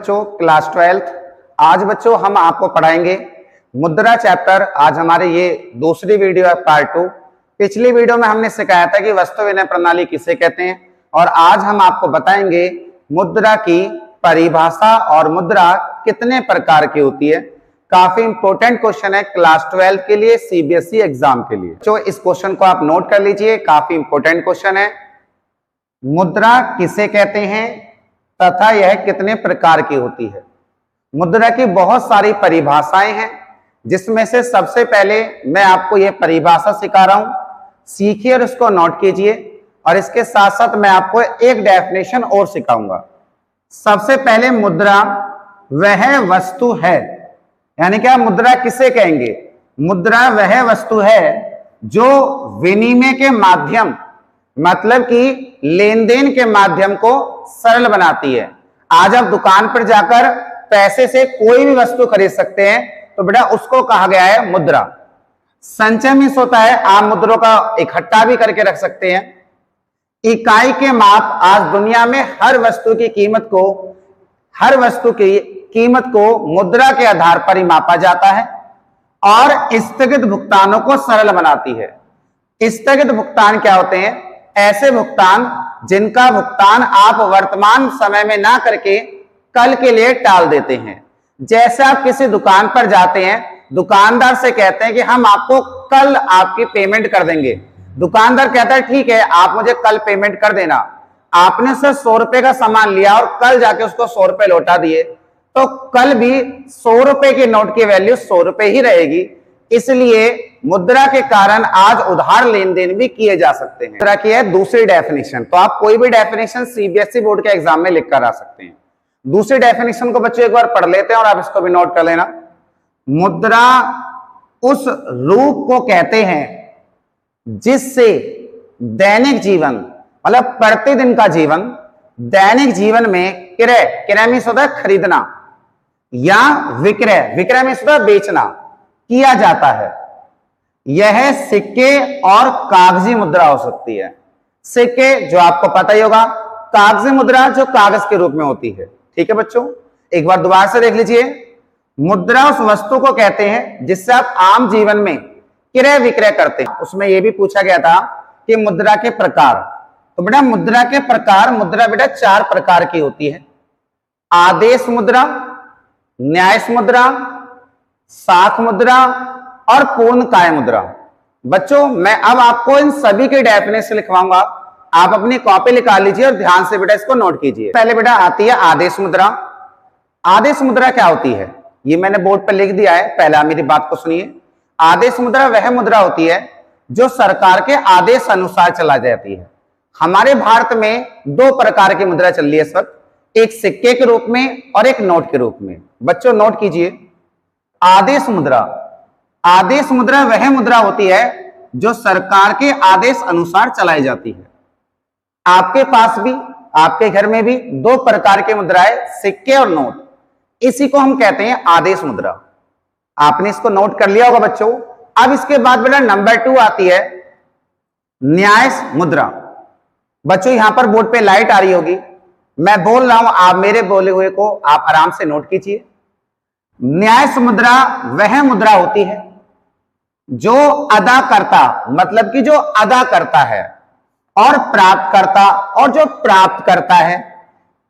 बच्चों क्लास 12 आज बच्चों हम आपको पढ़ाएंगे मुद्रा चैप्टर। आज हमारे ये दूसरी वीडियो है, पार्ट 2। पिछली वीडियो में हमने सिखाया था कि वस्तु विनिमय प्रणाली किसे कहते हैं, और आज हम आपको बताएंगे मुद्रा की परिभाषा और मुद्रा कितने प्रकार की होती है। काफी इंपॉर्टेंट क्वेश्चन है क्लास 12 के लिए, सीबीएसई एग्जाम के लिए। तो इस क्वेश्चन को आप नोट कर लीजिए, काफी इंपॉर्टेंट क्वेश्चन है। मुद्रा किसे कहते हैं तथा यह कितने प्रकार की होती है। मुद्रा की बहुत सारी परिभाषाएं हैं, जिसमें से सबसे पहले मैं आपको यह परिभाषा सिखा रहा हूं, सीखिए और इसको नोट कीजिए। और इसके साथ साथ मैं आपको एक डेफिनेशन और सिखाऊंगा। सबसे पहले मुद्रा वह वस्तु है, यानी क्या मुद्रा किसे कहेंगे। मुद्रा वह वस्तु है जो विनिमय के माध्यम, मतलब कि लेन देन के माध्यम को सरल बनाती है। आज आप दुकान पर जाकर पैसे से कोई भी वस्तु खरीद सकते हैं, तो बेटा उसको कहा गया है मुद्रा। संचय मीन्स होता है आप मुद्रों का इकट्ठा भी करके रख सकते हैं। इकाई के माप, आज दुनिया में हर वस्तु की कीमत को मुद्रा के आधार पर ही मापा जाता है, और स्थगित भुगतानों को सरल बनाती है। स्थगित भुगतान क्या होते हैं? ऐसे भुगतान जिनका भुगतान आप वर्तमान समय में ना करके कल के लिए टाल देते हैं। जैसे आप किसी दुकान पर जाते हैं, दुकानदार से कहते हैं कि हम आपको कल आपकी पेमेंट कर देंगे। दुकानदार कहता है ठीक है, आप मुझे कल पेमेंट कर देना। आपने उससे 100 रुपए का सामान लिया और कल जाके उसको 100 रुपए लौटा दिए, तो कल भी 100 रुपए के नोट की वैल्यू 100 रुपए ही रहेगी। इसलिए मुद्रा के कारण आज उधार लेन देन भी किए जा सकते हैं। मुद्रा की है दूसरी डेफिनेशन, तो आप कोई भी डेफिनेशन सीबीएसई बोर्ड के एग्जाम में लिख कर आ सकते हैं। दूसरी डेफिनेशन को बच्चों एक बार पढ़ लेते हैं और आप इसको भी नोट कर लेना। मुद्रा उस रूप को कहते हैं जिससे दैनिक जीवन, मतलब प्रतिदिन का जीवन, दैनिक जीवन में क्रय मीन्स होता है खरीदना, या विक्रय मीन्स होता है बेचना, किया जाता है। यह सिक्के और कागजी मुद्रा हो सकती है। सिक्के जो आपको पता ही होगा, कागजी मुद्रा जो कागज के रूप में होती है। ठीक है बच्चों, एक बार दोबारा से देख लीजिए। मुद्रा उस वस्तु को कहते हैं जिससे आप आम जीवन में क्रय विक्रय करते हैं। उसमें यह भी पूछा गया था कि मुद्रा के प्रकार, तो बेटा मुद्रा के प्रकार, मुद्रा बेटा 4 प्रकार की होती है। आदेश मुद्रा, न्यायिक मुद्रा, साख मुद्रा और पूर्णकाय मुद्रा। बच्चों मैं अब आपको इन सभी के डेफिनेशन लिखवाऊंगा, आप अपनी कॉपी निकाल लीजिए और ध्यान से बेटा इसको नोट कीजिए। पहले बेटा आती है आदेश मुद्रा। आदेश मुद्रा क्या होती है, ये मैंने बोर्ड पर लिख दिया है, पहला मेरी बात को सुनिए। आदेश मुद्रा वह मुद्रा होती है जो सरकार के आदेश अनुसार चला जाती है। हमारे भारत में 2 प्रकार की मुद्रा चल रही है इस वक्त, एक सिक्के के रूप में और एक नोट के रूप में। बच्चों नोट कीजिए, आदेश मुद्रा वह मुद्रा होती है जो सरकार के आदेश अनुसार चलाई जाती है। आपके पास भी, आपके घर में भी 2 प्रकार की मुद्राएं, सिक्के और नोट, इसी को हम कहते हैं आदेश मुद्रा। आपने इसको नोट कर लिया होगा बच्चों। अब इसके बाद बेटा नंबर 2 आती है न्यायिक मुद्रा। बच्चों यहां पर बोर्ड पे लाइट आ रही होगी, मैं बोल रहा हूं, आप मेरे बोले हुए को आप आराम से नोट कीजिए। न्यायिक मुद्रा वह मुद्रा होती है जो अदाकर्ता, मतलब कि जो अदा करता है, और प्राप्तकर्ता, और जो प्राप्त करता है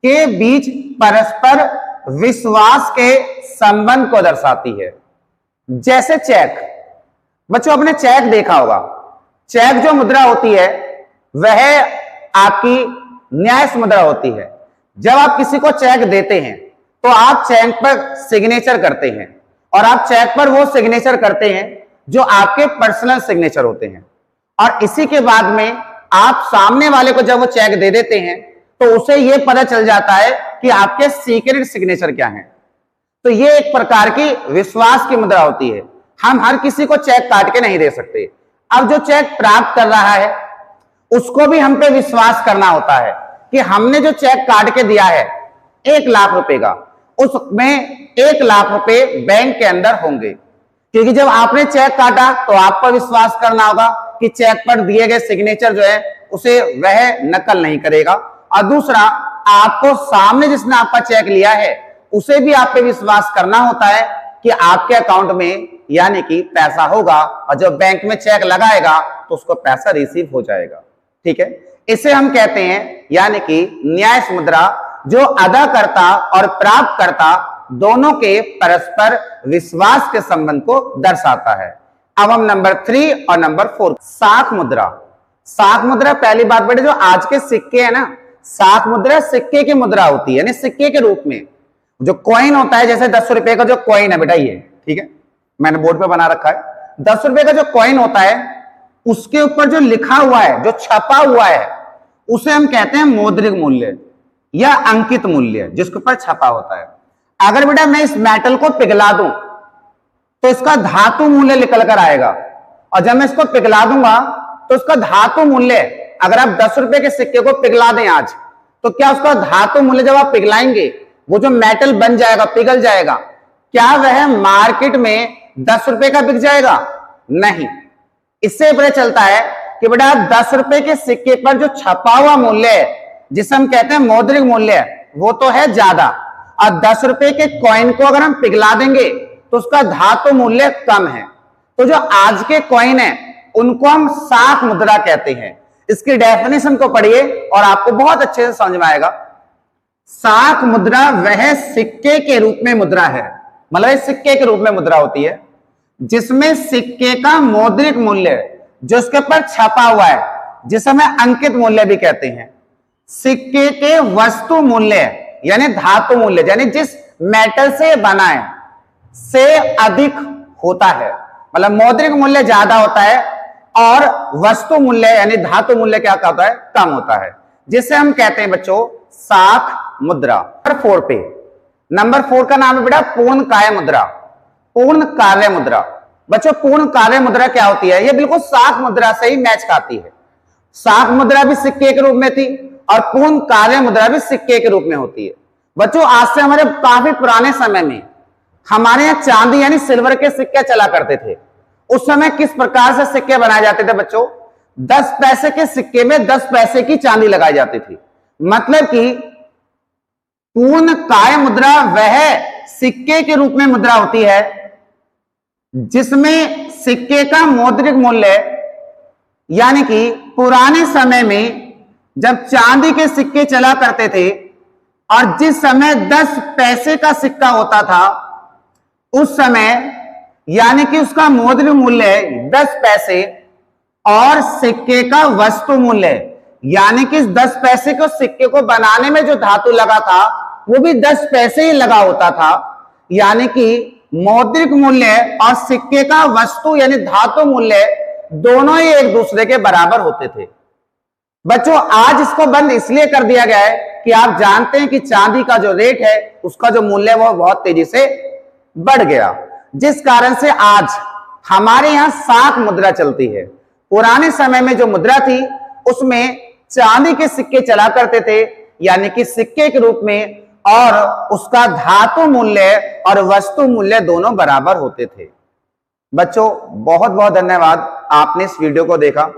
के बीच परस्पर विश्वास के संबंध को दर्शाती है। जैसे चेक, बच्चों आपने चेक देखा होगा। चेक जो मुद्रा होती है वह आपकी न्यायिक मुद्रा होती है। जब आप किसी को चेक देते हैं तो आप चेक पर सिग्नेचर करते हैं, और आप चेक पर वो सिग्नेचर करते हैं जो आपके पर्सनल सिग्नेचर होते हैं। और इसी के बाद में आप सामने वाले को जब वो चेक दे देते हैं तो उसे यह पता चल जाता है कि आपके सीक्रेट सिग्नेचर क्या हैं। तो ये एक प्रकार की विश्वास की मुद्रा होती है। हम हर किसी को चेक काट के नहीं दे सकते। अब जो चेक प्राप्त कर रहा है उसको भी हम पे विश्वास करना होता है कि हमने जो चेक काट के दिया है 1 लाख रुपए का, उसमें 1 लाख रुपए बैंक के अंदर होंगे। क्योंकि जब आपने चेक काटा तो आप पर विश्वास करना होगा कि चेक पर दिए गए सिग्नेचर जो है उसे वह नकल नहीं करेगा। और दूसरा, आपको सामने जिसने आपका चेक लिया है उसे भी आप पे विश्वास करना होता है कि आपके अकाउंट में यानी कि पैसा होगा, और जब बैंक में चेक लगाएगा तो उसको पैसा रिसीव हो जाएगा। ठीक है, इसे हम कहते हैं यानी कि न्यायस्थ मुद्रा, जो अदाकर्ता और प्राप्तकर्ता दोनों के परस्पर विश्वास के संबंध को दर्शाता है। अब हम नंबर 3 और नंबर 4, साख मुद्रा। साख मुद्रा पहली बात बेटे, जो आज के सिक्के है ना, साख मुद्रा सिक्के की मुद्रा होती है, यानी सिक्के के रूप में जो कॉइन होता है, जैसे 10 रुपए का जो कॉइन है बेटा ये, ठीक है, मैंने बोर्ड पे बना रखा है, 10 रुपए का जो कॉइन होता है उसके ऊपर जो लिखा हुआ है, जो छपा हुआ है, उसे हम कहते हैं मौद्रिक मूल्य या अंकित मूल्य, जिसके ऊपर छपा होता है। अगर बेटा मैं इस मेटल को पिघला दूं तो इसका धातु मूल्य निकल कर आएगा, और जब मैं इसको पिघला दूंगा तो उसका धातु मूल्य, अगर आप 10 रुपए के सिक्के को पिघला दें आज, तो क्या उसका धातु मूल्य जब आप पिघलाएंगे वो जो मेटल बन जाएगा, पिघल जाएगा, क्या वह मार्केट में 10 रुपए का बिक जाएगा? नहीं। इससे पता चलता है कि बेटा 10 रुपए के सिक्के पर जो छपा हुआ मूल्य है, जिसे हम कहते हैं मौद्रिक मूल्य, वो तो है ज्यादा, और 10 रुपए के कॉइन को अगर हम पिघला देंगे तो उसका धातु मूल्य कम है। तो जो आज के कॉइन है उनको हम साख मुद्रा कहते हैं। इसकी डेफिनेशन को पढ़िए और आपको बहुत अच्छे से समझ में आएगा। साख मुद्रा वह सिक्के के रूप में मुद्रा है, मतलब सिक्के के रूप में मुद्रा होती है जिसमें सिक्के का मौद्रिक मूल्य जो इसके ऊपर छपा हुआ है, जिसे हमें अंकित मूल्य भी कहते हैं, सिक्के के वस्तु मूल्य यानी धातु मूल्य, यानी जिस मेटल से बना है से अधिक होता है। मतलब मौद्रिक मूल्य ज्यादा होता है और वस्तु मूल्य यानी धातु मूल्य क्या होता है? कम होता है, जिसे हम कहते हैं बच्चों साख मुद्रा। नंबर 4 पे, नंबर 4 का नाम है बेटा पूर्ण काय मुद्रा, पूर्ण कार्य मुद्रा। बच्चों पूर्ण कार्य मुद्रा क्या होती है? ये बिल्कुल साख मुद्रा से ही मैच खाती है। साख मुद्रा भी सिक्के के रूप में थी और पूर्ण कार्य मुद्रा भी सिक्के के रूप में होती है। बच्चों आज से हमारे काफी पुराने समय में हमारे यहाँ चांदी यानी सिल्वर के सिक्के चला करते थे। उस समय किस प्रकार से सिक्के बनाए जाते थे बच्चों? 10 पैसे के सिक्के में 10 पैसे की चांदी लगाई जाती थी। मतलब कि पूर्ण काय मुद्रा वह सिक्के के रूप में मुद्रा होती है जिसमें सिक्के का मौद्रिक मूल्य, यानी कि पुराने समय में जब चांदी के सिक्के चला करते थे और जिस समय 10 पैसे का सिक्का होता था, उस समय यानी कि उसका मौद्रिक मूल्य 10 पैसे और सिक्के का वस्तु मूल्य यानी कि 10 पैसे को सिक्के को बनाने में जो धातु लगा था वो भी 10 पैसे ही लगा होता था। यानी कि मौद्रिक मूल्य और सिक्के का वस्तु यानी धातु मूल्य दोनों ही एक दूसरे के बराबर होते थे। बच्चों आज इसको बंद इसलिए कर दिया गया है कि आप जानते हैं कि चांदी का जो रेट है उसका जो मूल्य वो बहुत तेजी से बढ़ गया, जिस कारण से आज हमारे यहां साख मुद्रा चलती है। पुराने समय में जो मुद्रा थी उसमें चांदी के सिक्के चला करते थे यानी कि सिक्के के रूप में, और उसका धातु मूल्य और वस्तु मूल्य दोनों बराबर होते थे। बच्चों बहुत बहुत धन्यवाद, आपने इस वीडियो को देखा।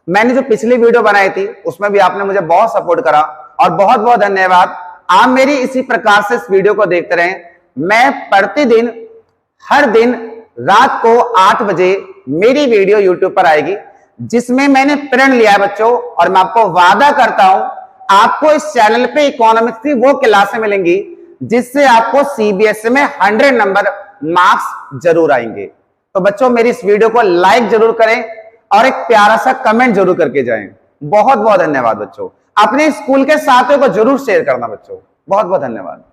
मैंने जो पिछली वीडियो बनाई थी उसमें भी आपने मुझे बहुत सपोर्ट करा और बहुत बहुत धन्यवाद। आप मेरी इसी प्रकार से इस वीडियो को देखते रहें। मैं प्रतिदिन हर दिन रात को 8 बजे मेरी वीडियो YouTube पर आएगी जिसमें मैंने प्रण लिया है बच्चों, और मैं आपको वादा करता हूं आपको इस चैनल पे इकोनॉमिक्स की वो क्लासें मिलेंगी जिससे आपको CBSE में 100 नंबर मार्क्स जरूर आएंगे। तो बच्चों मेरी इस वीडियो को लाइक जरूर करें और एक प्यारा सा कमेंट जरूर करके जाएं। बहुत बहुत धन्यवाद बच्चों। अपने स्कूल के साथियों को जरूर शेयर करना बच्चों। बहुत बहुत धन्यवाद।